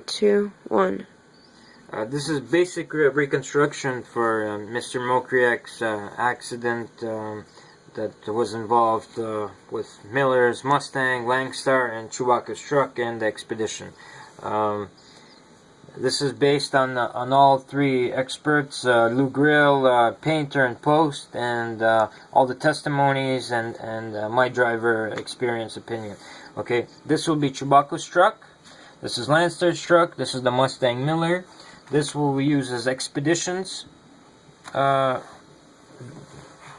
2, 1. This is basic reconstruction for Mr. Mokriak's accident that was involved with Miller's Mustang, Langstar, and Chewbacca's truck and the expedition. This is based on all three experts, Lou Grill, Painter and Post, and all the testimonies and my driver experience opinion. Okay, this will be Chewbacca's truck. This is Langstar's truck. This is the Mustang Miller. This will be used as Expeditions tag,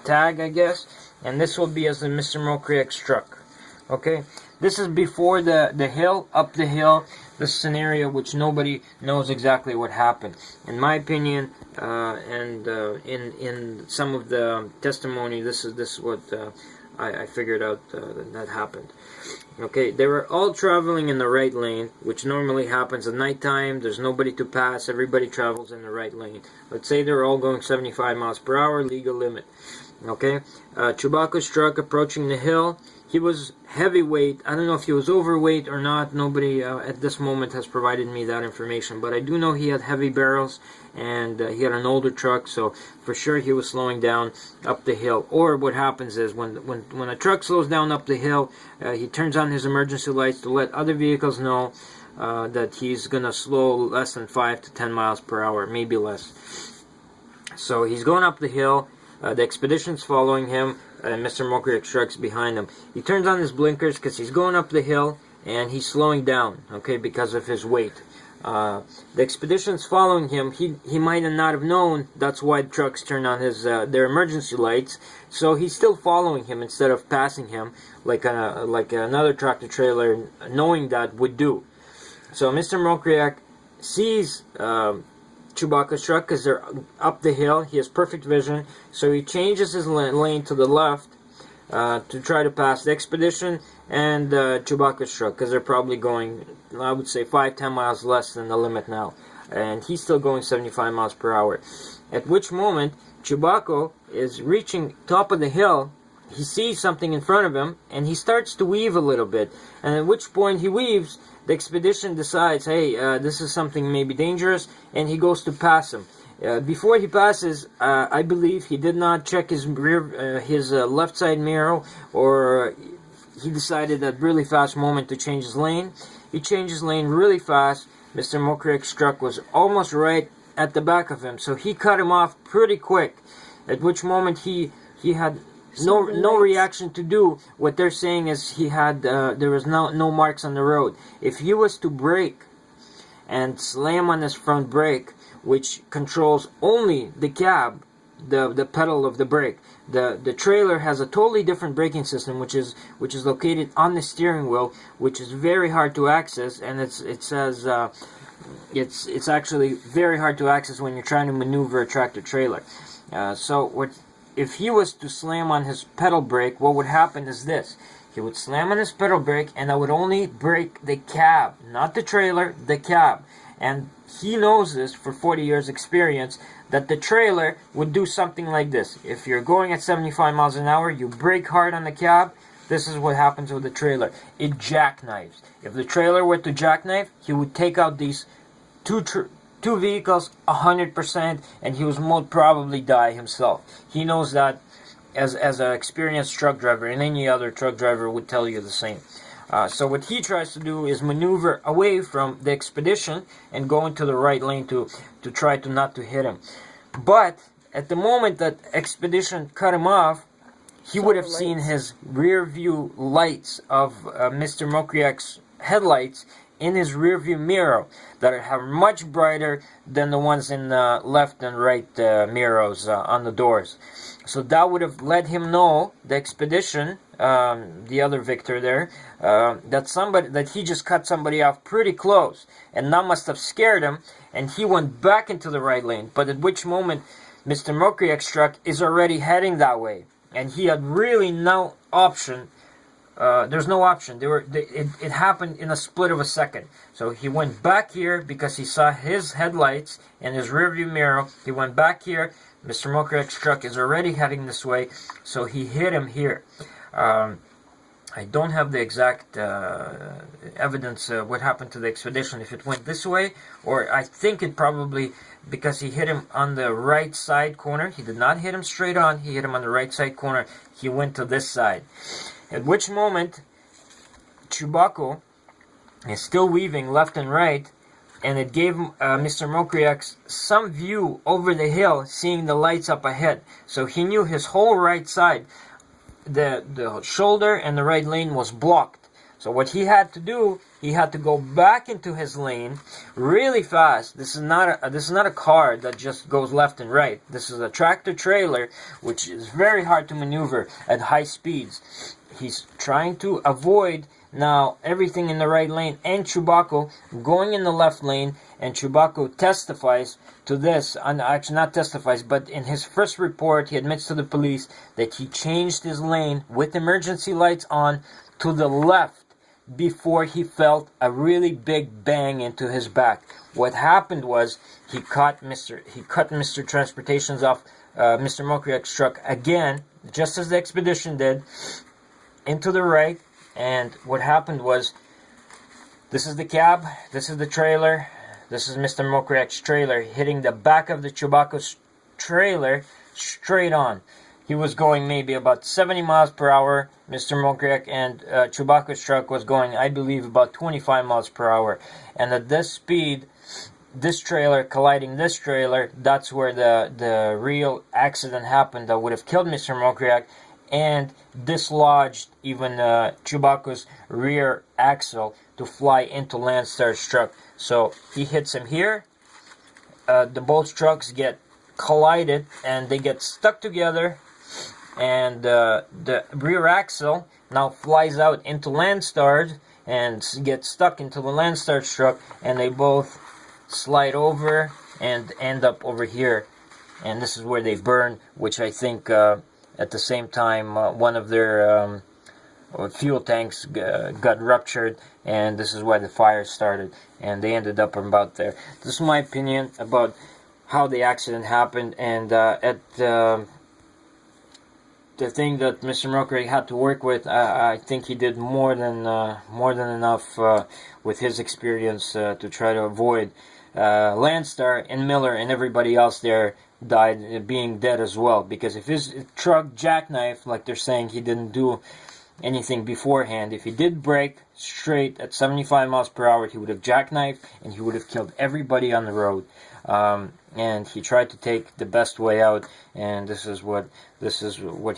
I guess. And this will be as the Mr. Mokriak's truck. Okay, this is before the hill, up the hill, the scenario which nobody knows exactly what happened. In my opinion, and in some of the testimony, this is what I figured out that happened. Okay, they were all traveling in the right lane, which normally happens at nighttime. There's nobody to pass. Everybody travels in the right lane. Let's say they're all going 75 miles per hour, legal limit. Okay, Chewbacca's truck approaching the hill. He was heavyweight. I don't know if he was overweight or not. Nobody at this moment has provided me that information. But I do know he had heavy barrels and he had an older truck. So for sure he was slowing down up the hill. Or what happens is when a truck slows down up the hill, he turns on his emergency lights to let other vehicles know that he's going to slow less than 5 to 10 miles per hour, maybe less. So he's going up the hill. The expedition's following him, and Mr. Mokriak's truck's behind him. He turns on his blinkers because he's going up the hill, and he's slowing down, okay, because of his weight. The expedition's following him. He might not have known that's why the trucks turned on their emergency lights, so he's still following him instead of passing him like another tractor trailer, knowing that, would do. So Mr. Mokriak sees Chewbacca's truck because they're up the hill. He has perfect vision, so he changes his lane to the left to try to pass the expedition and Chewbacca's truck because they're probably going, I would say, 5-10 miles less than the limit now, and he's still going 75 miles per hour. At which moment Chewbacca is reaching top of the hill. He sees something in front of him and he starts to weave a little bit, and at which point he weaves. The expedition decides, hey, this is something maybe dangerous, and he goes to pass him. Before he passes, I believe he did not check his left side mirror, or he decided at really fast moment to change his lane. He changed his lane really fast. Mr. Mokriak's truck was almost right at the back of him, so he cut him off pretty quick. At which moment he had no reaction to do. What they're saying is he had there was no marks on the road. If he was to brake and slam on his front brake, which controls only the cab, the pedal of the brake, the trailer has a totally different braking system, which is located on the steering wheel, which is very hard to access, and it's actually very hard to access when you're trying to maneuver a tractor trailer. If he was to slam on his pedal brake, what would happen is this. He would slam on his pedal brake, and that would only break the cab, not the trailer, the cab. And he knows this for 40 years experience, that the trailer would do something like this. If you're going at 75 miles an hour, you brake hard on the cab, this is what happens with the trailer. It jackknives. If the trailer were to jackknife, he would take out these two vehicles 100%, and he would most probably die himself. He knows that as an experienced truck driver, and any other truck driver would tell you the same. So what he tries to do is maneuver away from the expedition and go into the right lane to try to not to hit him. But at the moment that expedition cut him off, he would have seen his rear view lights of Mr. Mokriak's headlights in his rearview mirror that are much brighter than the ones in the left and right mirrors on the doors. So that would have let him know, the expedition, the other Victor there, that he just cut somebody off pretty close, and that must have scared him, and he went back into the right lane. But at which moment Mr. Mokriak's truck is already heading that way, and he had really no option. There's no option. It happened in a split of a second. So he went back here because he saw his headlights in his rearview mirror. He went back here. Mr. Mokriak's truck is already heading this way, so he hit him here. I don't have the exact evidence what happened to the Expedition, if it went this way, or I think it probably, because he hit him on the right side corner, he did not hit him straight on, he hit him on the right side corner, he went to this side. At which moment, Chewbacca is still weaving left and right, and it gave Mr. Mokriak some view over the hill, seeing the lights up ahead. So he knew his whole right side, the shoulder and the right lane was blocked. So what he had to do, he had to go back into his lane really fast. This is not a car that just goes left and right. This is a tractor trailer, which is very hard to maneuver at high speeds. He's trying to avoid now everything in the right lane and Chewbacca going in the left lane, and Chewbacca testifies to this, actually not testifies, but in his first report he admits to the police that he changed his lane with emergency lights on to the left before he felt a really big bang into his back. What happened was he cut Mr. Transportation's off, Mr. Mokriak's truck again, just as the Expedition did, into the right. And what happened was, this is the cab, this is the trailer, this is Mr. Mokriak's trailer hitting the back of the Chewbacca's trailer straight on. He was going maybe about 70 miles per hour, Mr. Mokriak, and Chewbacca's truck was going, I believe, about 25 miles per hour. And at this speed, this trailer colliding this trailer, that's where the real accident happened that would have killed Mr. Mokriak and dislodged even Chewbacca's rear axle to fly into Landstar's truck. So he hits him here. Both trucks get collided and they get stuck together, and the rear axle now flies out into Landstar's and gets stuck into the Landstar's truck, and they both slide over and end up over here. And this is where they burn, which I think at the same time one of their fuel tanks got ruptured, and this is where the fire started, and they ended up about there. This is my opinion about how the accident happened, and the thing that Mr. Mokriak had to work with, I think he did more than enough with his experience to try to avoid Landstar and Miller and everybody else there died being dead as well, because if his truck jackknifed, like they're saying, he didn't do anything beforehand. If he did brake straight at 75 miles per hour, he would have jackknifed and he would have killed everybody on the road. And he tried to take the best way out, and this is what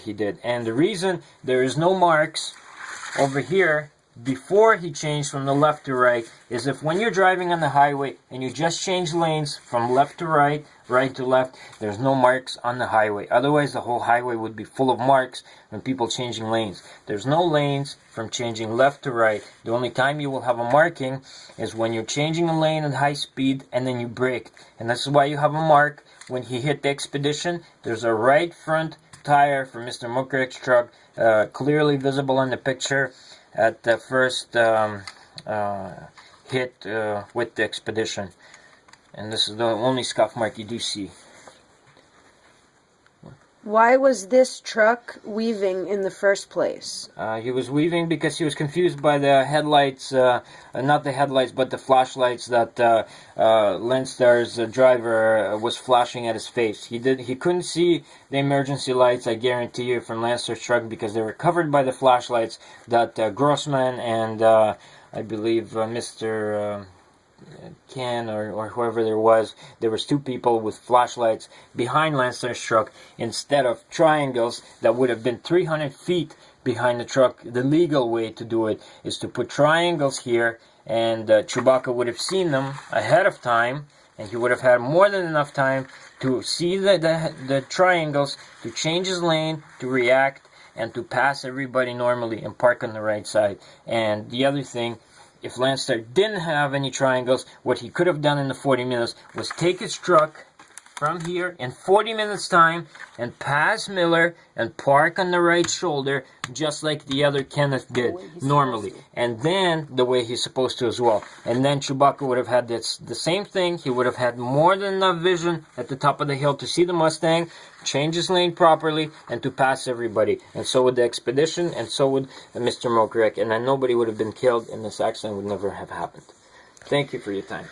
he did. And the reason there is no marks over here before he changed from the left to right is if when you're driving on the highway and you just change lanes from left to right, right to left, there's no marks on the highway. Otherwise, the whole highway would be full of marks from people changing lanes. There's no lanes from changing left to right. The only time you will have a marking is when you're changing a lane at high speed and then you brake. And that's why you have a mark when he hit the Expedition. There's a right front tire for Mr. Mokriak's truck, clearly visible in the picture at the first hit with the Expedition. And this is the only scuff mark you do see. Why was this truck weaving in the first place? He was weaving because he was confused by the headlights, not the headlights, but the flashlights that Landstar's driver was flashing at his face. He couldn't see the emergency lights, I guarantee you, from Landstar's truck, because they were covered by the flashlights that Grossman and I believe Mr. Ken or whoever there was two people with flashlights behind Landstar's truck instead of triangles that would have been 300 feet behind the truck. The legal way to do it is to put triangles here, and Chewbacca would have seen them ahead of time, and he would have had more than enough time to see the triangles, to change his lane, to react, and to pass everybody normally and park on the right side. And the other thing, if Landstar didn't have any triangles, what he could have done in the 40 minutes was take his truck from here in 40 minutes time and pass Miller and park on the right shoulder just like the other Kenneth did normally, and then the way he's supposed to as well. And then Chewbacca would have had the same thing. He would have had more than enough vision at the top of the hill to see the Mustang, change his lane properly, and to pass everybody. And so would the expedition, and so would Mr. Mokriak, and then nobody would have been killed, and this accident would never have happened. Thank you for your time.